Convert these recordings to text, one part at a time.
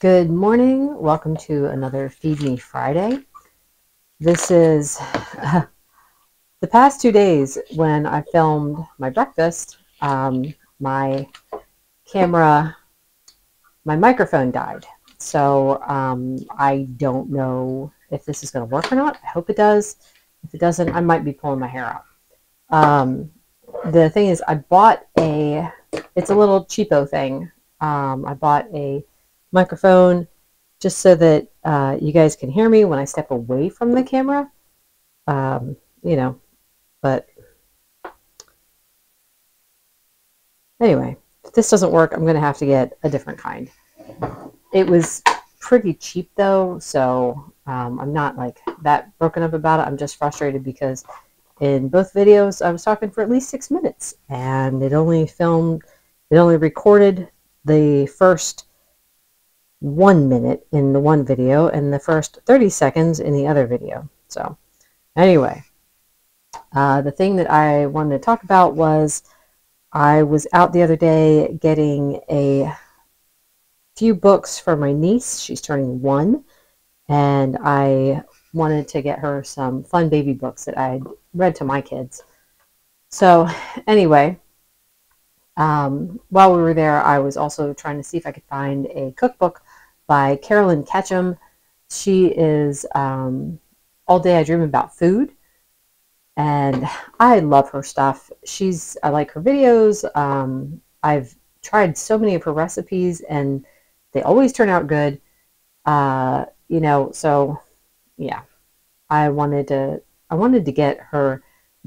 Good morning. Welcome to another Feed Me Friday. This is the past 2 days when I filmed my breakfast. My camera, my microphone died. So I don't know if this is going to work or not. I hope it does. If it doesn't, I might be pulling my hair out. The thing is, I bought it's a little cheapo thing. I bought a microphone just so that you guys can hear me when I step away from the camera. But anyway, if this doesn't work, I'm going to have to get a different kind. It was pretty cheap though, so I'm not like that broken up about it. I'm just frustrated because in both videos I was talking for at least 6 minutes, and it only recorded the first 1 minute in the one video and the first 30 seconds in the other video. So anyway, the thing that I wanted to talk about was I was out the other day getting a few books for my niece. She's turning 1, and I wanted to get her some fun baby books that I'd read to my kids. So anyway, while we were there, I was also trying to see if I could find a cookbook by Carolyn Ketchum. She is All Day I Dream About Food, and I love her stuff. I like her videos. I've tried so many of her recipes, and they always turn out good. So yeah, I wanted to get her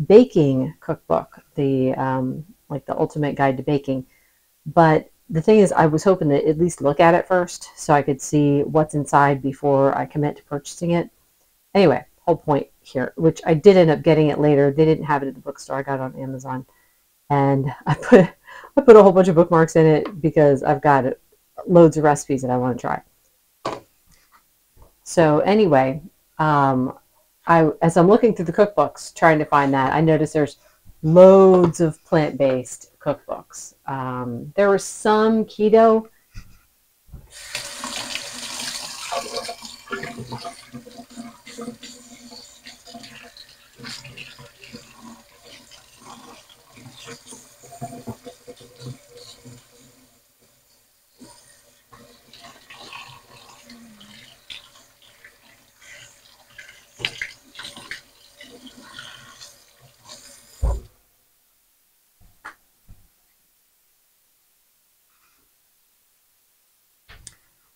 baking cookbook, the Ultimate Guide to Baking. But the thing is, I was hoping to at least look at it first so I could see what's inside before I commit to purchasing it. Anyway, whole point here, which I did end up getting it later. They didn't have it at the bookstore. I got it on Amazon, and I put a whole bunch of bookmarks in it because I've got loads of recipes that I want to try. So anyway, as I'm looking through the cookbooks trying to find that, I noticed there's loads of plant-based cookbooks. There were some keto.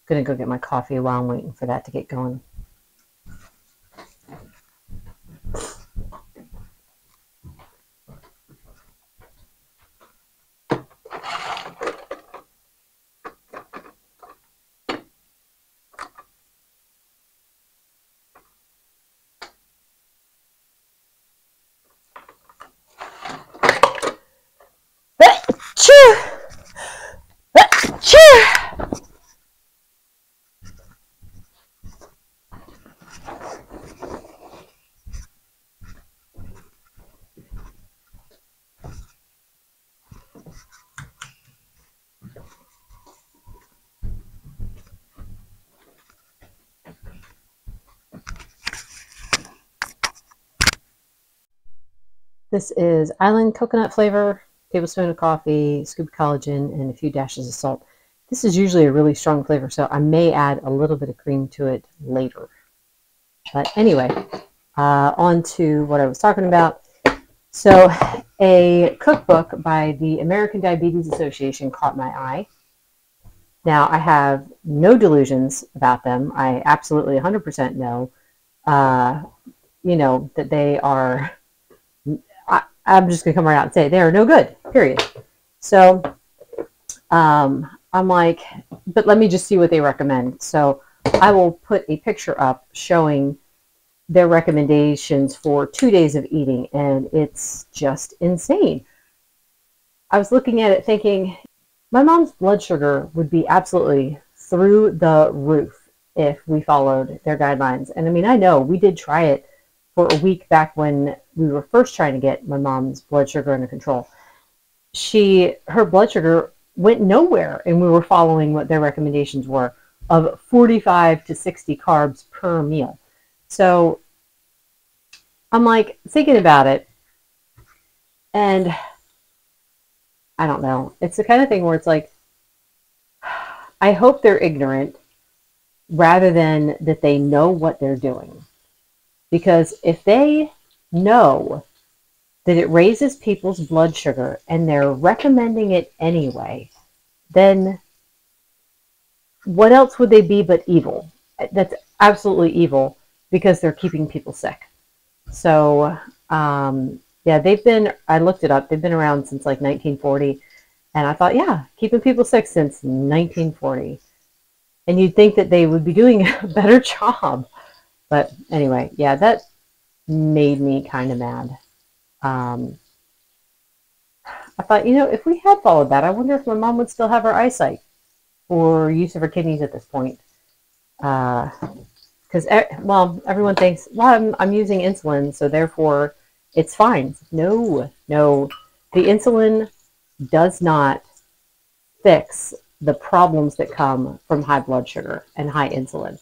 Gonna go get my coffee while I'm waiting for that to get going. This is Island Coconut Flavor, tablespoon of coffee, scoop of collagen, and a few dashes of salt. This is usually a really strong flavor, so I may add a little bit of cream to it later. But anyway, on to what I was talking about. So a cookbook by the American Diabetes Association caught my eye. Now, I have no delusions about them. I absolutely 100% know, that they are... I'm just going to come right out and say they are no good, period. So I'm like, but let me just see what they recommend. So I will put a picture up showing their recommendations for 2 days of eating, and it's just insane. I was looking at it thinking, my mom's blood sugar would be absolutely through the roof if we followed their guidelines. And I mean, I know we did try it for a week back when we were first trying to get my mom's blood sugar under control. Her blood sugar went nowhere, and we were following what their recommendations were. of 45 to 60 carbs per meal. So I'm like thinking about it, and I don't know. It's the kind of thing where it's like, I hope they're ignorant rather than that they know what they're doing. Because if they know that it raises people's blood sugar and they're recommending it anyway, then what else would they be but evil? That's absolutely evil because they're keeping people sick. So, yeah, I looked it up, they've been around since like 1940. And I thought, yeah, keeping people sick since 1940. And you'd think that they would be doing a better job. But anyway, yeah, that made me kind of mad. Um, I thought, if we had followed that, I wonder if my mom would still have her eyesight or use of her kidneys at this point. Because, well, everyone thinks, well, I'm using insulin, so therefore it's fine. No, no. The insulin does not fix the problems that come from high blood sugar and high insulin.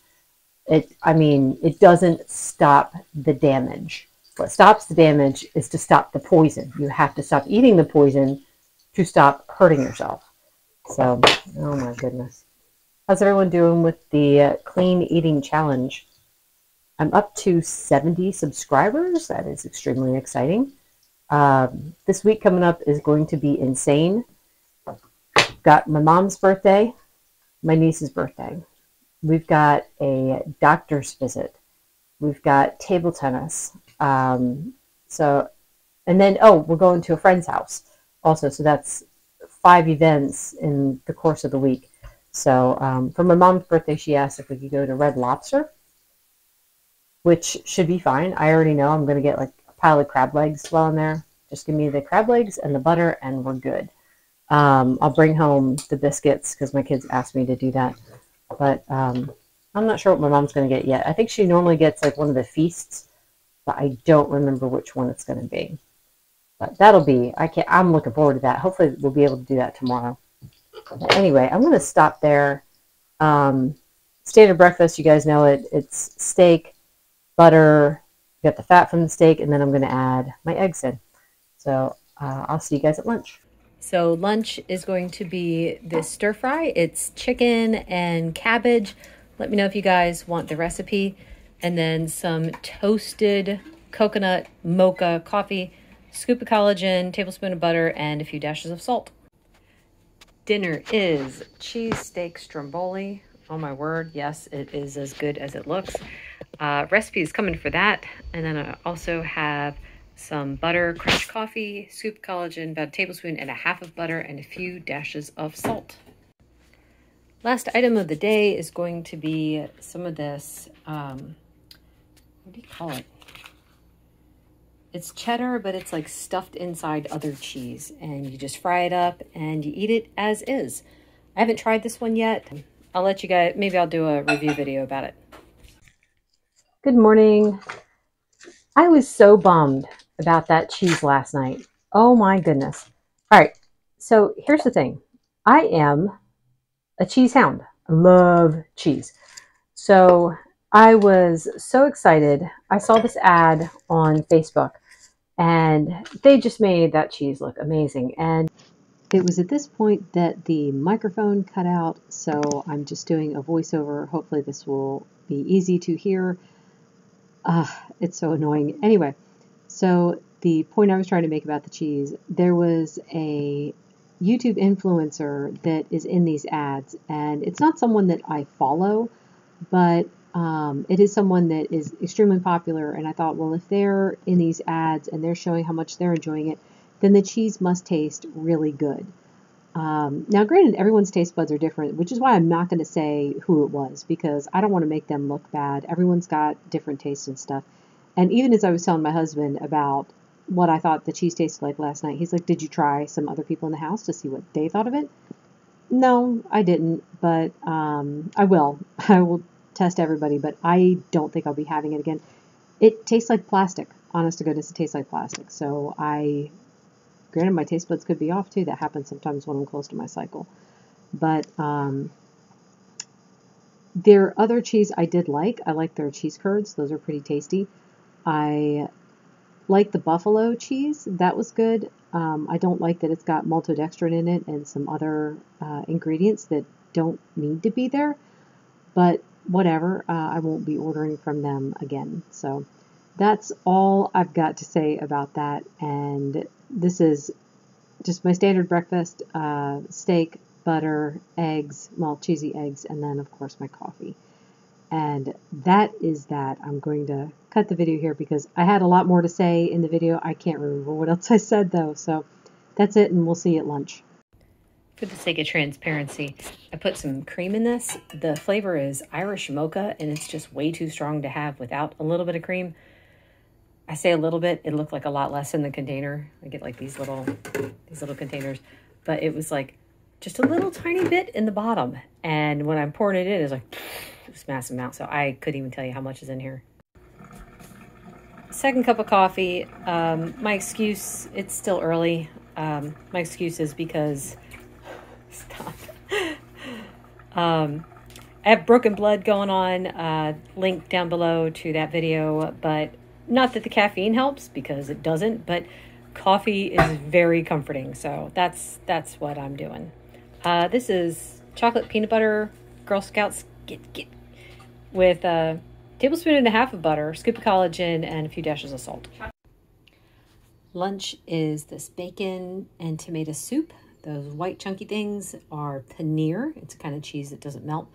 It doesn't stop the damage. What stops the damage is to stop the poison. You have to stop eating the poison to stop hurting yourself. So, oh my goodness. How's everyone doing with the clean eating challenge? I'm up to 70 subscribers. That is extremely exciting. This week coming up is going to be insane. Got my mom's birthday, my niece's birthday. We've got a doctor's visit. We've got table tennis. And then, we're going to a friend's house also. So that's 5 events in the course of the week. So for my mom's birthday, she asked if we could go to Red Lobster, which should be fine. I already know I'm going to get like a pile of crab legs while I'm there. Just give me the crab legs and the butter and we're good. I'll bring home the biscuits because my kids asked me to do that. But I'm not sure what my mom's going to get yet. I think she normally gets like one of the feasts, but I don't remember which one it's going to be. But I'm looking forward to that. Hopefully we'll be able to do that tomorrow. But anyway, I'm going to stop there. Standard breakfast, you guys know it. It's steak, butter, got the fat from the steak, and then I'm going to add my eggs in. So I'll see you guys at lunch. So lunch is going to be this stir fry. It's chicken and cabbage. Let me know if you guys want the recipe. And then some toasted coconut mocha coffee, scoop of collagen, tablespoon of butter, and a few dashes of salt. Dinner is cheese steak stromboli. Oh my word, yes, it is as good as it looks. Recipe is coming for that. And then I also have some butter, crushed coffee, scoop collagen, about a tablespoon and a half of butter, and a few dashes of salt. Last item of the day is going to be some of this, what do you call it? It's cheddar, but it's like stuffed inside other cheese, and you just fry it up and you eat it as is. I haven't tried this one yet. I'll let you guys, maybe I'll do a review video about it. Good morning. I was so bummed about that cheese last night. Oh my goodness. All right. So here's the thing. I am a cheese hound. I love cheese. So I was so excited. I saw this ad on Facebook and they just made that cheese look amazing. And it was at this point that the microphone cut out. So I'm just doing a voiceover. Hopefully this will be easy to hear. It's so annoying. Anyway. So the point I was trying to make about the cheese, there was a YouTube influencer that is in these ads, and it's not someone that I follow, but it is someone that is extremely popular, and I thought, well, if they're in these ads and they're showing how much they're enjoying it, then the cheese must taste really good. Now, granted, everyone's taste buds are different, which is why I'm not going to say who it was, because I don't want to make them look bad. Everyone's got different tastes and stuff. And even as I was telling my husband about what I thought the cheese tasted like last night, he's like, did you try some other people in the house to see what they thought of it? No, I didn't, but I will. I will test everybody, but I don't think I'll be having it again. It tastes like plastic. Honest to goodness, it tastes like plastic. So granted, my taste buds could be off too. That happens sometimes when I'm close to my cycle. But Their other cheese I did like. I like their cheese curds. Those are pretty tasty. I like the buffalo cheese. That was good. I don't like that it's got maltodextrin in it and some other ingredients that don't need to be there. But whatever, I won't be ordering from them again. So that's all I've got to say about that. And this is just my standard breakfast, steak, butter, eggs, well, cheesy eggs, and then, of course, my coffee. And that is that. I'm going to cut the video here because I had a lot more to say in the video. I can't remember what else I said, though. So that's it, and we'll see you at lunch. For the sake of transparency, I put some cream in this. The flavor is Irish mocha, and it's just way too strong to have without a little bit of cream. I say a little bit. It looked like a lot less in the container. I get like these little containers, but it was like just a little tiny bit in the bottom. And when I'm pouring it in, it's like this massive amount. So I couldn't even tell you how much is in here. Second cup of coffee. My excuse, it's still early. My excuse is because, stop. I have broken blood going on. Link down below to that video, but not that the caffeine helps, because it doesn't, but coffee is very comforting. So that's what I'm doing. This is chocolate peanut butter Girl Scouts with a tablespoon and a half of butter, scoop of collagen, and a few dashes of salt. Lunch is this bacon and tomato soup. Those white chunky things are paneer. It's a kind of cheese that doesn't melt.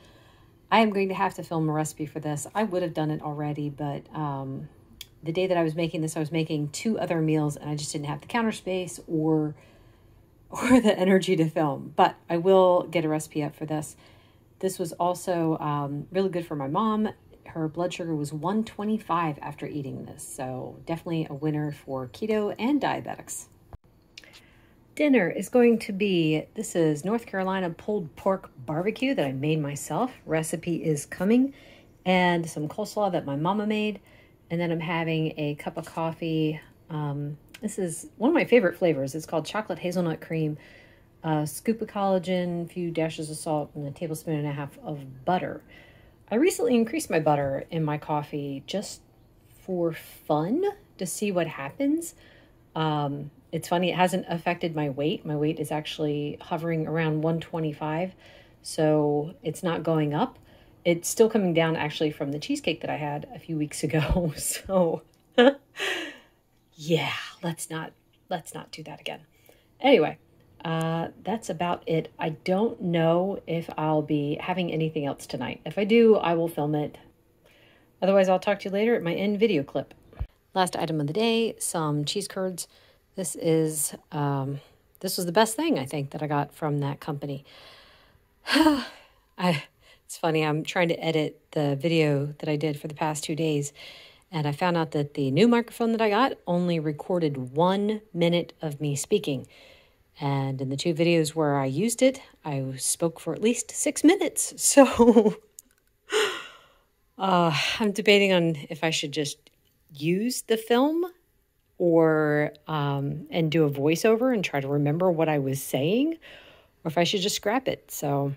I am going to have to film a recipe for this. I would have done it already, but the day that I was making this, I was making 2 other meals, and I just didn't have the counter space or the energy to film. But I will get a recipe up for this. This was also really good for my mom. Her blood sugar was 125 after eating this, so definitely a winner for keto and diabetics. Dinner is going to be, this is North Carolina pulled pork barbecue that I made myself. Recipe is coming. And some coleslaw that my mama made. And then I'm having a cup of coffee. This is one of my favorite flavors. It's called chocolate hazelnut cream. A scoop of collagen, a few dashes of salt, and a tablespoon and a half of butter. I recently increased my butter in my coffee just for fun to see what happens. It's funny, it hasn't affected my weight. My weight is actually hovering around 125, so it's not going up. It's still coming down actually from the cheesecake that I had a few weeks ago. So yeah, let's not do that again. Anyway, that's about it. I don't know if I'll be having anything else tonight. If I do, I will film it. Otherwise, I'll talk to you later at my end video clip. Last item of the day, some cheese curds. This was the best thing, I think, that I got from that company. It's funny, I'm trying to edit the video that I did for the past 2 days, and I found out that the new microphone that I got only recorded 1 minute of me speaking. And in the 2 videos where I used it, I spoke for at least 6 minutes. So I'm debating on if I should just use the film or and do a voiceover and try to remember what I was saying, or if I should just scrap it. So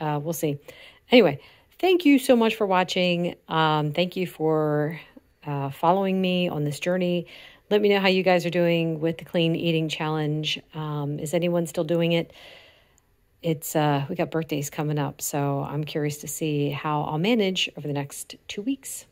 we'll see. Anyway, thank you so much for watching. Thank you for following me on this journey. Let me know how you guys are doing with the clean eating challenge. Is anyone still doing it? It's we got birthdays coming up, so I'm curious to see how I'll manage over the next 2 weeks.